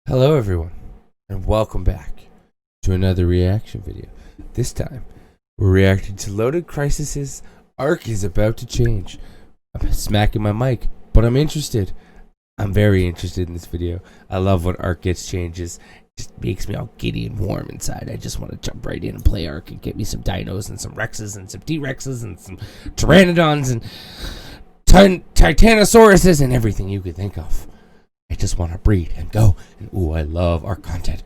Hello everyone, and welcome back to another reaction video. This time, we're reacting to Loaded Crisis's Arc is about to change. I'm smacking my mic, but I'm interested. I'm very interested in this video. I love when Arc gets changes. It just makes me all giddy and warm inside. I just want to jump right in and play Arc and get me some dinos and some Rexes and some T-Rexes and some Pteranodons and Titanosauruses and everything you could think of. I just want to breed and go. And ooh, I love Arc content.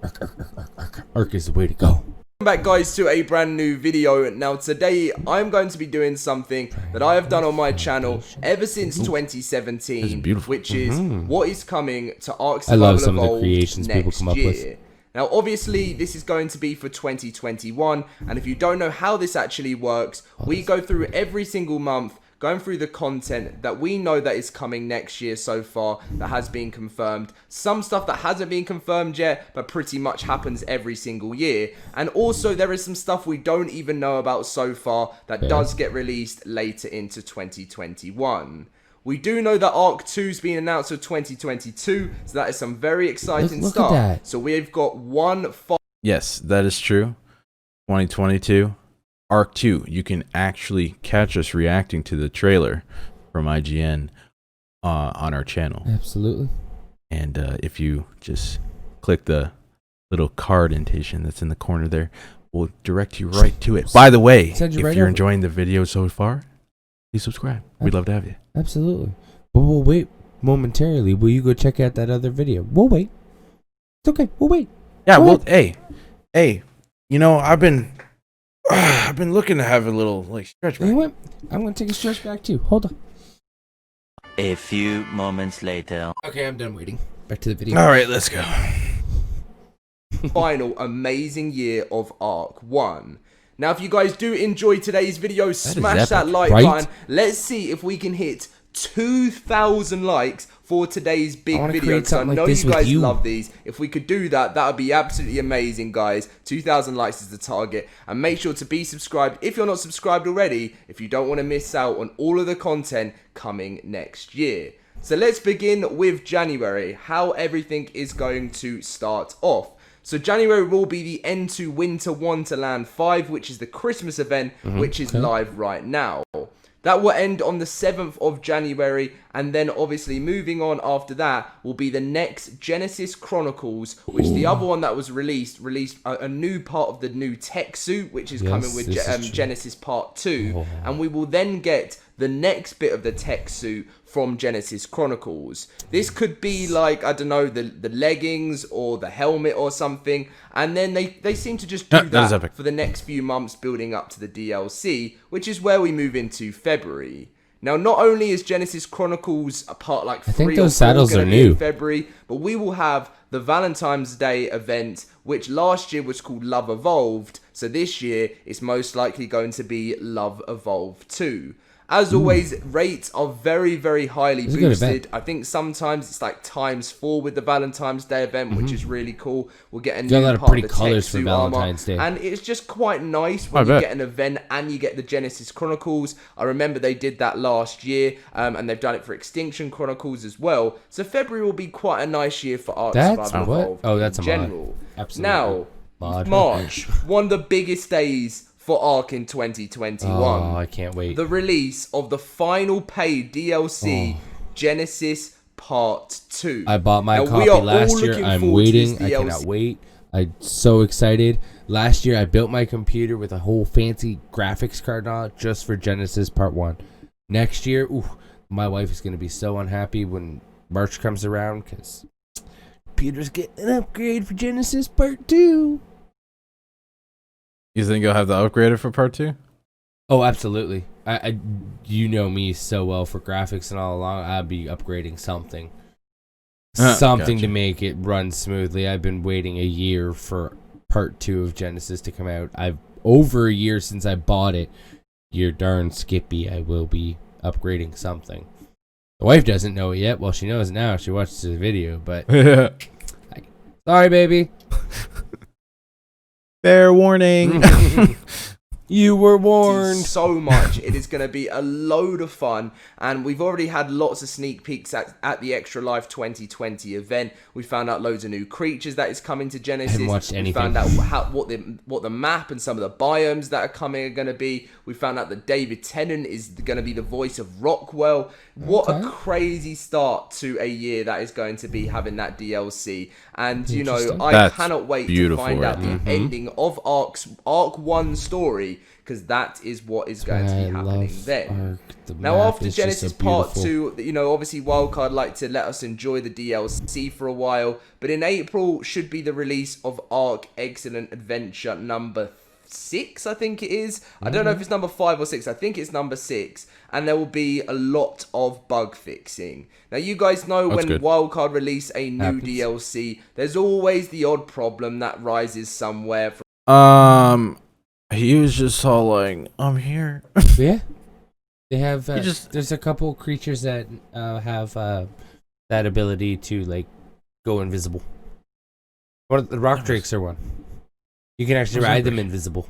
Arc is the way to go. Welcome back, guys, to a brand new video. Now today I'm going to be doing something that I have done on my channel ever since 2017, which is what is coming to Ark Survival I love some of the Evolved creations people next come up year. with. Now obviously this is going to be for 2021, and if you don't know how this actually works, we go through every single month going through the content that we know that is coming next year so far that has been confirmed. Some stuff that hasn't been confirmed yet, but pretty much happens every single year. And also there is some stuff we don't even know about so far that does get released later into 2021. We do know that Arc 2's been announced for 2022, so that is some very exciting Look stuff. at that. So we've got one Yes, that is true. 2022. Arc 2, you can actually catch us reacting to the trailer from IGN on our channel. Absolutely. And if you just click the little card indentation that's in the corner there, we'll direct you right to it. By the way, if you're enjoying the video so far, please subscribe. We'd love to have you. Absolutely. But we'll wait momentarily. Will you go check out that other video? We'll wait. It's okay. We'll wait. Yeah, well, hey, you know, I've been looking to have a little like stretch back. You know what? I'm going to take a stretch back too. Hold on. A few moments later. Okay, I'm done waiting. Back to the video. All right, let's go. final amazing year of Arc 1. Now, if you guys do enjoy today's video, smash that like button. Let's see if we can hit 2,000 likes for today's big video. So I know you guys love these. If we could do that, that would be absolutely amazing, guys. 2,000 likes is the target. And make sure to be subscribed if you're not subscribed already, if you don't want to miss out on all of the content coming next year. So let's begin with January, how everything is going to start off. So January will be the end to Winter Wonderland 5, which is the Christmas event, which is live right now. That will end on the 7th of January, and then obviously moving on after that will be the next Genesis Chronicles, which the other one that was released a new part of the new tech suit, which is coming with Genesis Part 2, and we will then get the next bit of the tech suit from Genesis Chronicles. This could be like, I don't know, the leggings or the helmet or something, and then they seem to just do that for the next few months building up to the DLC, which is where we move into February. Now, not only is Genesis Chronicles a part like 3 or 4 going to be in February, but we will have the Valentine's Day event, which last year was called Love Evolved, so this year it's most likely going to be Love Evolved 2. As always, rates are very, very highly boosted. I think sometimes it's like ×4 with the Valentine's Day event, which is really cool. We'll get a new part of the colors for Valentine's Day. And it's just quite nice when you get an event and you get the Genesis Chronicles. I remember they did that last year, and they've done it for Extinction Chronicles as well. So February will be quite a nice year for Ark Survival Evolved. Oh, that's in general. Absolutely. Now, March, one of the biggest days for Ark in 2021. Oh, I can't wait. The release of the final paid DLC, Genesis Part 2. I bought my copy last year. I'm waiting. I cannot wait. I'm so excited. Last year, I built my computer with a whole fancy graphics card on it just for Genesis Part 1. Next year, my wife is going to be so unhappy when March comes around because computer's getting an upgrade for Genesis Part 2. You think you'll have the upgrader for Part 2? Oh, absolutely. I you know me so well for graphics and all along. I'll be upgrading something. Something to make it run smoothly. I've been waiting a year for Part 2 of Genesis to come out. I've over a year since I bought it. You're darn skippy. I will be upgrading something. The wife doesn't know it yet. Well, she knows now. She watches the video, but sorry, baby. Fair warning. You were warned. So much. It is going to be a load of fun, and we've already had lots of sneak peeks at the Extra Life 2020 event. We found out loads of new creatures that is coming to Genesis. I haven't watched anything. We found out what the map and some of the biomes that are coming are going to be. We found out that David Tennant is going to be the voice of Rockwell. What a crazy start to a year that is going to be having that DLC. And, you know, I cannot wait to find out the ending of Arc 1 story, because that is what is going to be happening then. Now, after Genesis Part 2, you know, obviously Wildcard like to let us enjoy the DLC for a while, but in April should be the release of Arc Excellent Adventure number 6, I think it is. I don't know if it's number 5 or 6. I think it's number 6. And there will be a lot of bug fixing. Now, you guys know when Wildcard release a new DLC, there's always the odd problem that rises somewhere. He was just all like, I'm here. Yeah. They have, there's a couple creatures that have that ability to, like, go invisible. The rock drakes are one. You can actually ride them invisible.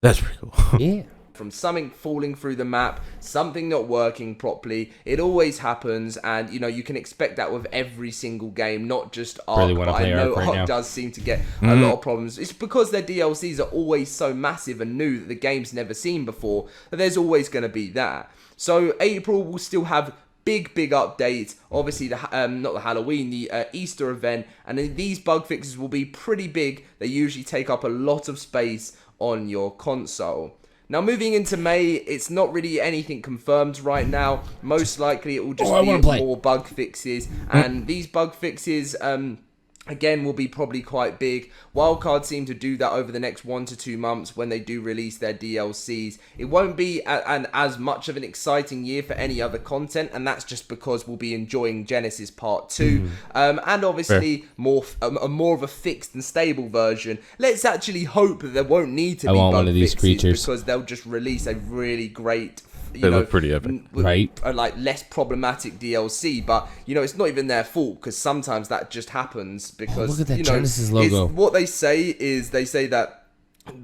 That's pretty cool. Yeah. From something falling through the map, something not working properly. It always happens, and you know you can expect that with every single game, not just Arc. Really but I know Arc does seem to get a lot of problems. It's because their DLCs are always so massive and new that the game's never seen before, that there's always going to be that. So April will still have big updates. Obviously, not the Halloween, the Easter event, and then these bug fixes will be pretty big. They usually take up a lot of space on your console. Now, moving into May, it's not really anything confirmed right now. Most likely, it will just be more bug fixes, and these bug fixes, again, will be probably quite big. Wildcard seem to do that over the next 1 to 2 months when they do release their DLCs. It won't be as much of an exciting year for any other content, and that's just because we'll be enjoying Genesis Part 2. And obviously, more of a fixed and stable version. Let's actually hope that there won't need to be bug fixes, because they'll just release a really great, they look pretty epic, right? Like less problematic DLC, but you know it's not even their fault, because sometimes that just happens because look at that Genesis logo. What they say is that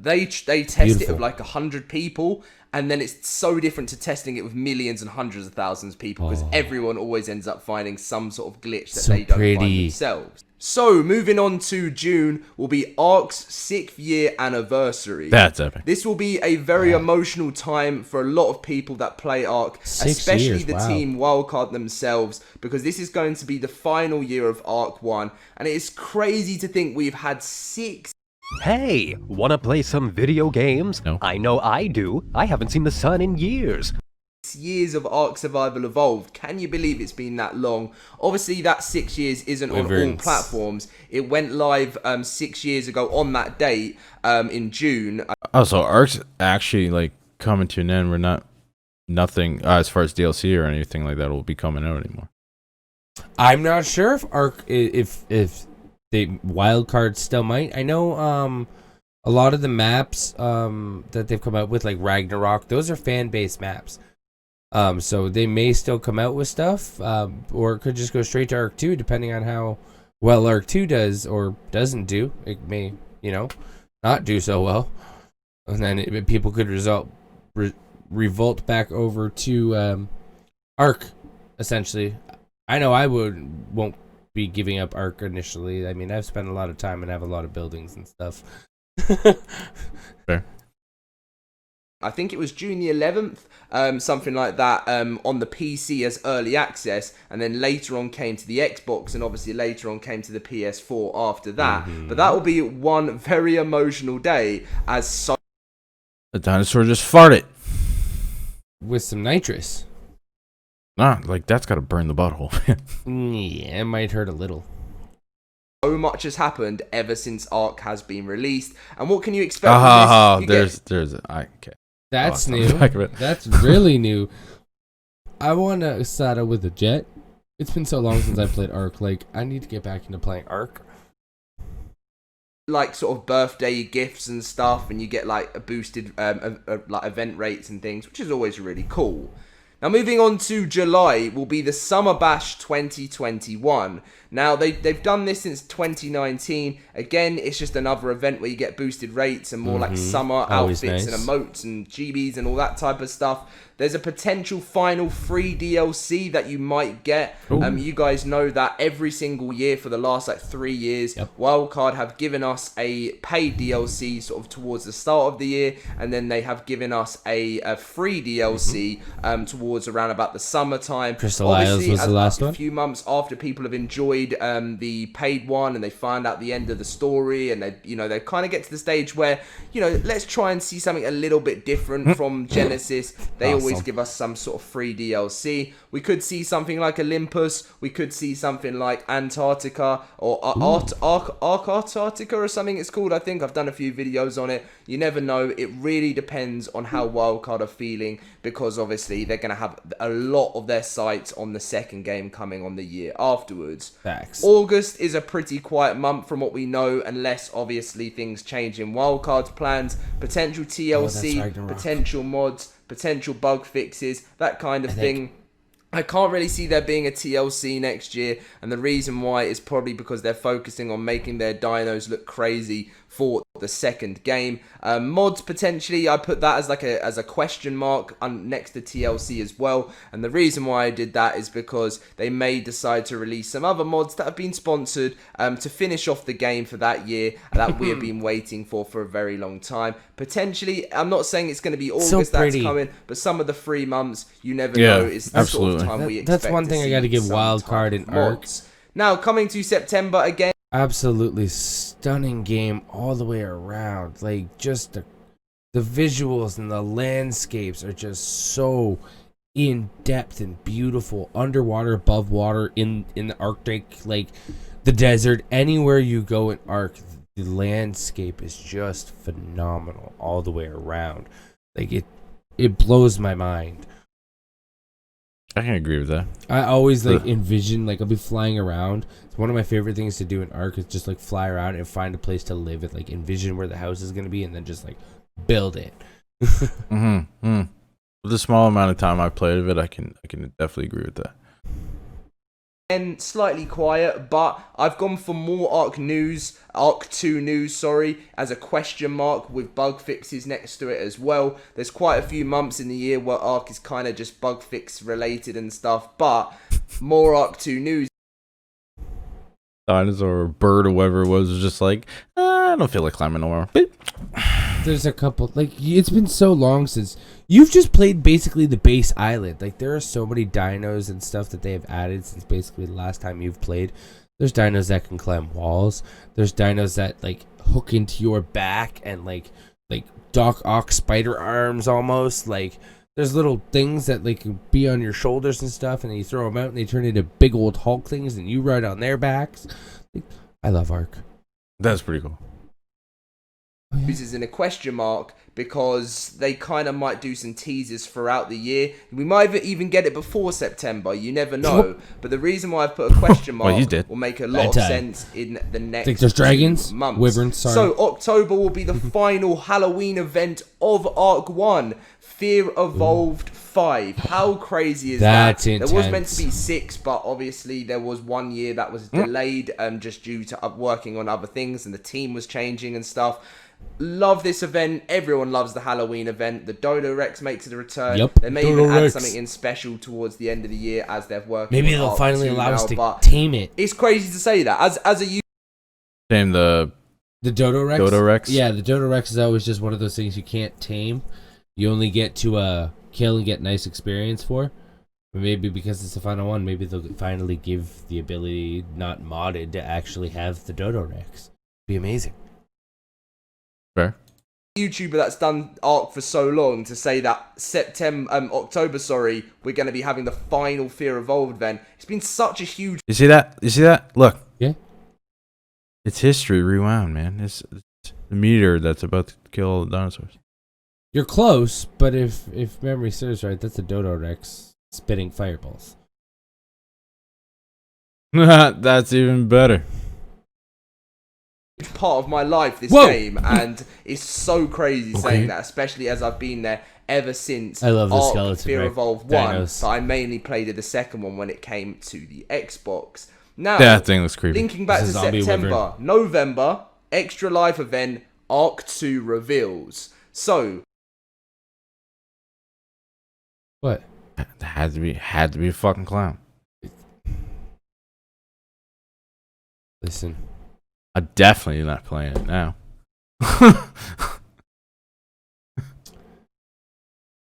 they test it with like 100 people, and then it's so different to testing it with millions and hundreds of thousands of people, because everyone always ends up finding some sort of glitch that they don't find themselves. So, moving on to June, will be Arc's 6th year anniversary. That's epic. This will be a very emotional time for a lot of people that play Arc, especially the team Wildcard themselves, because this is going to be the final year of Arc 1, and it is crazy to think we've had 6. Hey, wanna play some video games? No. I know I do. I haven't seen the sun in years. Years of Ark Survival Evolved. Can you believe it's been that long? Obviously, that 6 years isn't on all platforms. It went live 6 years ago on that date in June. Oh, so Ark's actually like coming to an end. We're nothing as far as DLC or anything like that will be coming out anymore. I'm not sure if Ark, if the Wildcard still might. I know a lot of the maps that they've come out with, like Ragnarok, those are fan-based maps. So they may still come out with stuff, or it could just go straight to Arc 2, depending on how well Arc 2 does or doesn't do. It may, you know, not do so well, and then people could revolt back over to Arc, essentially. I know I won't be giving up Arc initially. I mean, I've spent a lot of time and have a lot of buildings and stuff. Fair. I think it was June the 11th, something like that, on the PC as early access, and then later on came to the Xbox, and obviously later on came to the PS4 after that. But that will be one very emotional day, as the dinosaur just farted with some nitrous. Nah, like that's got to burn the butthole. Yeah, it might hurt a little. So much has happened ever since Arc has been released, and what can you expect? Okay. That's new. That's really new. I want to saddle with a jet. It's been so long since I played Arc. Like, I need to get back into playing Arc. Like sort of birthday gifts and stuff, and you get like a boosted like event rates and things, which is always really cool. Now, moving on to July will be the Summer Bash 2021. Now, they've done this since 2019. Again, it's just another event where you get boosted rates and more like summer Always outfits nice. and emotes and GBs and all that type of stuff. There's a potential final free DLC that you might get. You guys know that every single year for the last like 3 years, Wildcard have given us a paid DLC sort of towards the start of the year, and then they have given us a free DLC towards around about the summertime. Crystal Isles was the last one. A few months after people have enjoyed the paid one and they find out the end of the story, and they kind of get to the stage where let's try and see something a little bit different from Genesis. They always give us some sort of free DLC. We could see something like Olympus. We could see something like Antarctica or Antarctica or something it's called. I think I've done a few videos on it. You never know. It really depends on how Wildcard are feeling, because obviously they're going to have a lot of their sights on the second game coming on the year afterwards. Facts. August is a pretty quiet month from what we know, unless obviously things change in Wildcard's plans. Potential TLC, potential mods, potential bug fixes, that kind of thing. I can't really see there being a TLC next year, and the reason why is probably because they're focusing on making their dinos look crazy for the second game. Mods potentially, I put that as a question mark next to TLC as well, and the reason why I did that is because they may decide to release some other mods that have been sponsored to finish off the game for that year that we have been waiting for a very long time. Potentially, I'm not saying it's going to be August that's coming, but some of the 3 months, you never know. It's the sort of time we expect. That's one thing I got to give Wildcard and Ark. Now, coming to September again. Absolutely stunning game all the way around. Like, just the visuals and the landscapes are just so in depth and beautiful. Underwater, above water, in the Arctic, like the desert, anywhere you go in Ark, the landscape is just phenomenal all the way around. Like, it blows my mind. I can agree with that. I always envision, like, I'll be flying around. It's one of my favorite things to do in Ark is just like fly around and find a place to live and like envision where the house is going to be and then just like build it. With the small amount of time I've played of it, I can definitely agree with that. And slightly quiet, but I've gone for more Ark 2 news, as a question mark with bug fixes next to it as well. There's quite a few months in the year where Ark is kind of just bug fix related and stuff, but more Ark 2 news. Dinosaur or bird or whatever it was just like, I don't feel like climbing no more. There's a couple, like, it's been so long since you've just played basically the base island. Like, there are so many dinos and stuff that they have added since basically the last time you've played. There's dinos that can climb walls. There's dinos that like hook into your back and like Doc Ock spider arms almost. Like, there's little things that like can be on your shoulders and stuff, and then you throw them out and they turn into big old Hulk things, and you ride on their backs. Like, I love Ark. That's pretty cool. Is in a question mark because they kind of might do some teasers throughout the year. We might even get it before September. You never know. But the reason why I've put a question mark will make a lot of sense in the next think there's dragons, months. wyverns. Sorry. So October will be the final Halloween event of Ark 1, Fear Evolved 5. How crazy is that? That's intense. There was meant to be 6, but obviously there was 1 year that was delayed just due to working on other things, and the team was changing and stuff. Love this event. Everyone loves the Halloween event. The Dodo Rex makes a return. Yep. They may even add something in special towards the end of the year as they're working. Maybe they'll finally allow us to tame it. It's crazy to say that as a Tame the Dodo Rex. Dodo Rex. Yeah, the Dodo Rex is always just one of those things you can't tame. You only get to kill and get nice experience for. But maybe because it's the final one, maybe they'll finally give the ability, not modded, to actually have the Dodo Rex. Be amazing. Fair. YouTuber that's done Ark for so long to say that October, we're going to be having the final Fear Evolved event. It's been such a huge. You see that? Look. Yeah. It's history rewound, man. It's the meteor that's about to kill all the dinosaurs. You're close, but if memory serves right, that's a Dodo Rex spitting fireballs. That's even better. part of my life, this game, and it's so crazy saying that, especially as I've been there ever since. I love the Ark skeleton. Fear Evolved 1, but I mainly played the second one when it came to the Xbox. Now, that thing looks creepy. Linking back to September, November, Extra Life event, Ark 2 reveals. So, what? That had to be a fucking clown. Listen, I'm definitely not playing it now.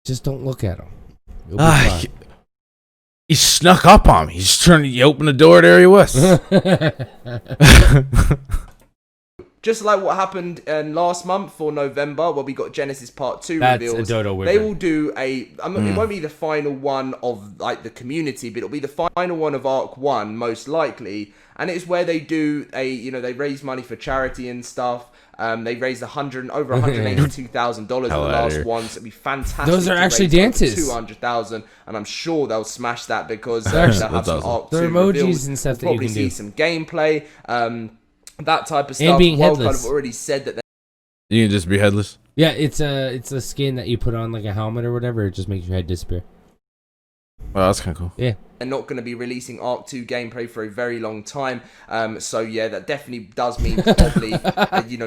just don't look at him. He snuck up on me. He opened the door. There he was. just like what happened last month for November, where we got Genesis Part 2 reveals. That's a dodo wizard. They will do it won't be the final one of like the community, but it'll be the final one of Ark 1, most likely. And it's where they do they raise money for charity and stuff. They raised over $182,000 in the last one, so it'd be fantastic. Those are actually dances. 200,000, and I'm sure they'll smash that because they'll have some Ark 2 emojis reveals. and stuff We'll that you can probably see do. some gameplay, that type of stuff. And being Wildcard headless. have already said that You can just be headless. Yeah, it's a skin that you put on like a helmet or whatever. It just makes your head disappear. Well, that's kind of cool. Yeah. they're not going to be releasing Ark 2 gameplay for a very long time. So yeah, that definitely does mean probably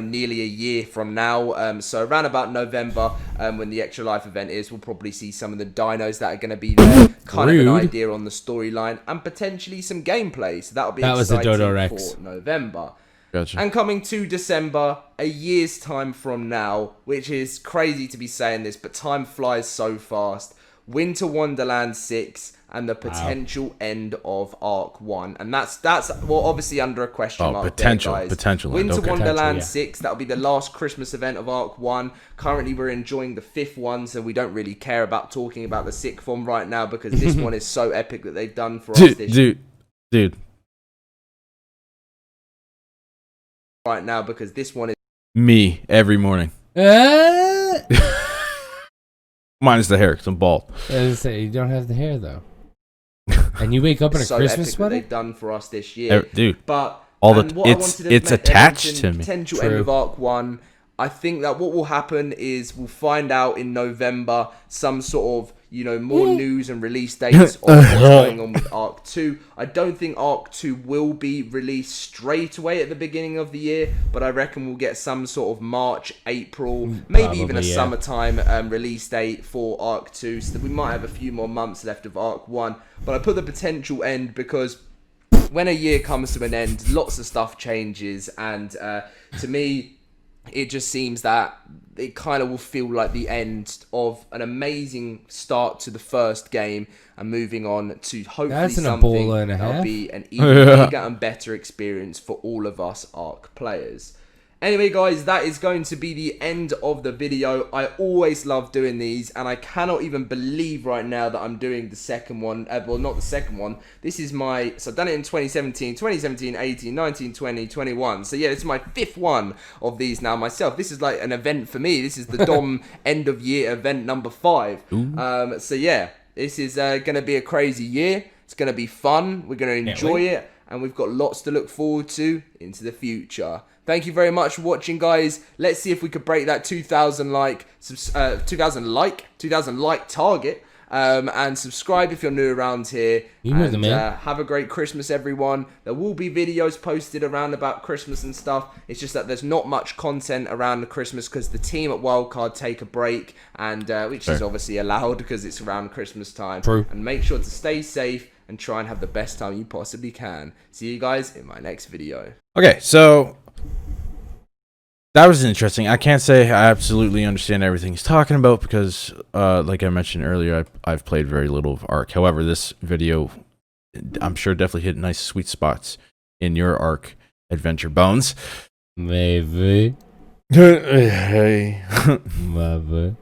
nearly a year from now. So around about November, when the Extra Life event is, we'll probably see some of the dinos that are going to be there, kind of an idea on the storyline, and potentially some gameplay. So that'll be exciting for November. Gotcha. And coming to December, a year's time from now, which is crazy to be saying this, but time flies so fast. Winter Wonderland 6 and the potential end of Ark 1. And that's obviously under a question mark. Potential. Winter Wonderland 6, that'll be the last Christmas event of Ark 1. Currently, we're enjoying the 5th one, so we don't really care about talking about the 6th one right now because this one is so epic that they've done for us this year. Dude. Right now, because this one is me every morning. Minus the hair, because I'm bald. I was say, you don't have the hair though. And you wake up in a so Christmas epic sweater? that they've done for us this year. Dude. But it's attached to me. Potential end of Ark 1. I think that what will happen is we'll find out in November some sort of, more news and release dates of what's going on with Ark 2. I don't think Ark 2 will be released straight away at the beginning of the year, but I reckon we'll get some sort of March, April, maybe even a summertime release date for Ark 2, so that we might have a few more months left of Ark 1. But I put the potential end because when a year comes to an end, lots of stuff changes, and to me, it just seems that it kind of will feel like the end of an amazing start to the first game and moving on to hopefully something that'll be an even bigger and better experience for all of us Ark players. Anyway, guys, that is going to be the end of the video. I always love doing these, and I cannot even believe right now that I'm doing the second one. Well, not the second one. This is so I've done it in 2017, 18, 19, 20, 21. So yeah, it's my 5th one of these now myself. This is like an event for me. This is the Dom end of year event number 5. So yeah, this is going to be a crazy year. It's going to be fun. We're going to enjoy it, and we've got lots to look forward to into the future. Thank you very much for watching, guys. Let's see if we could break that 2,000 like target. And subscribe if you're new around here. Have a great Christmas, everyone. There will be videos posted around about Christmas and stuff. It's just that there's not much content around the Christmas because the team at Wildcard take a break, and which is obviously allowed because it's around Christmas time. True. And make sure to stay safe and try and have the best time you possibly can. See you guys in my next video. Okay, so that was interesting. I can't say I absolutely understand everything he's talking about because, like I mentioned earlier, I've played very little of Ark. However, this video, I'm sure, definitely hit nice sweet spots in your Ark adventure, Bones. Maybe. Hey. Maybe.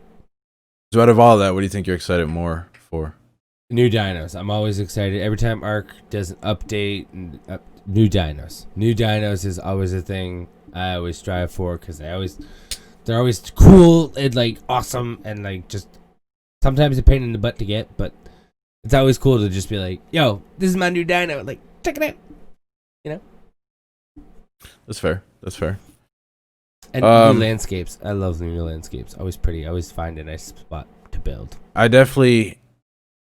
So out of all that, what do you think you're excited more for? New dinos. I'm always excited. Every time Ark does an update, new dinos. New dinos is always a thing I always strive for because they're always cool and like awesome and like just sometimes a pain in the butt to get, but it's always cool to just be like, yo, this is my new dino, like check it out, That's fair. And new landscapes. I love the new landscapes. Always pretty. I always find a nice spot to build. I definitely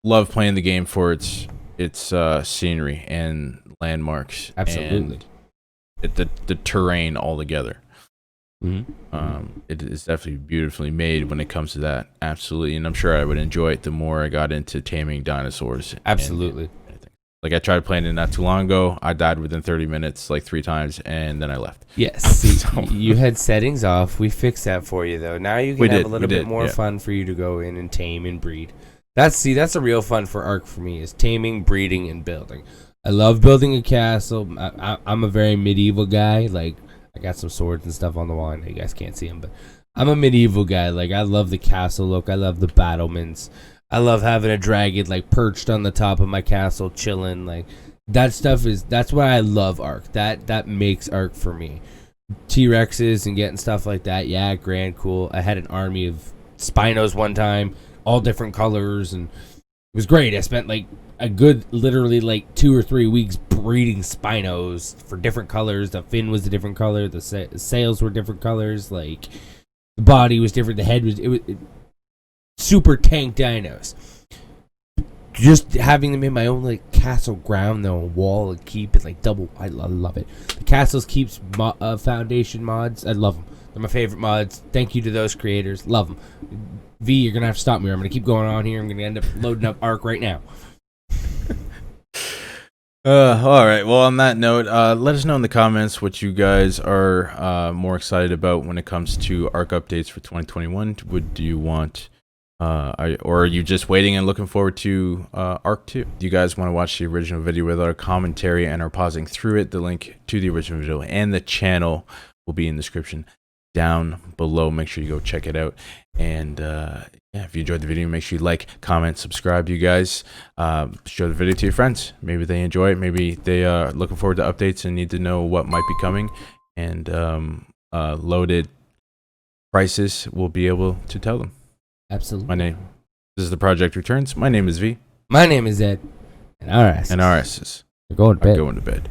love playing the game for its scenery and landmarks. Absolutely. And the terrain altogether. Mm-hmm. It is definitely beautifully made when it comes to that. Absolutely. And I'm sure I would enjoy it the more I got into taming dinosaurs. Absolutely. Like I tried playing it not too long ago. I died within 30 minutes, like 3 times, and then I left. Yes. See, you had settings off. We fixed that for you though. Now you can have a little bit more fun for you to go in and tame and breed. That's a real fun for Ark for me, is taming, breeding, and building. I love building a castle. I'm a very medieval guy. Like I got some swords and stuff on the wall. I know you guys can't see them, but I'm a medieval guy. Like I love the castle look. I love the battlements. I love having a dragon like perched on the top of my castle, chilling. Like that's why I love Ark. That makes Ark for me. T-Rexes and getting stuff like that. Yeah, grand, cool. I had an army of Spinos one time, all different colors, and it was great. I spent like a good, literally like 2 or 3 weeks breeding Spinos for different colors. The fin was a different color. The sails were different colors. Like the body was different. The head was super tank dinos. Just having them in my own like castle ground though, wall and keep it like double. I love it. The castles keeps foundation mods. I love them. They're my favorite mods. Thank you to those creators. Love them. V, you're gonna have to stop me. Or I'm gonna keep going on here. I'm gonna end up loading up Ark right now. All right. Well, on that note, let us know in the comments what you guys are more excited about when it comes to Ark updates for 2021. Would you want? Or are you just waiting and looking forward to Ark 2? Do you guys want to watch the original video with our commentary and are pausing through it? The link to the original video and the channel will be in the description down below. Make sure you go check it out. And yeah, if you enjoyed the video, make sure you like, comment, subscribe. You guys show the video to your friends. Maybe they enjoy it. Maybe they are looking forward to updates and need to know what might be coming. And loaded prices will be able to tell them. Absolutely. This is the Project Returns. My name is V. My name is Ed. And our asses. And our asses We're going to bed. Going to bed.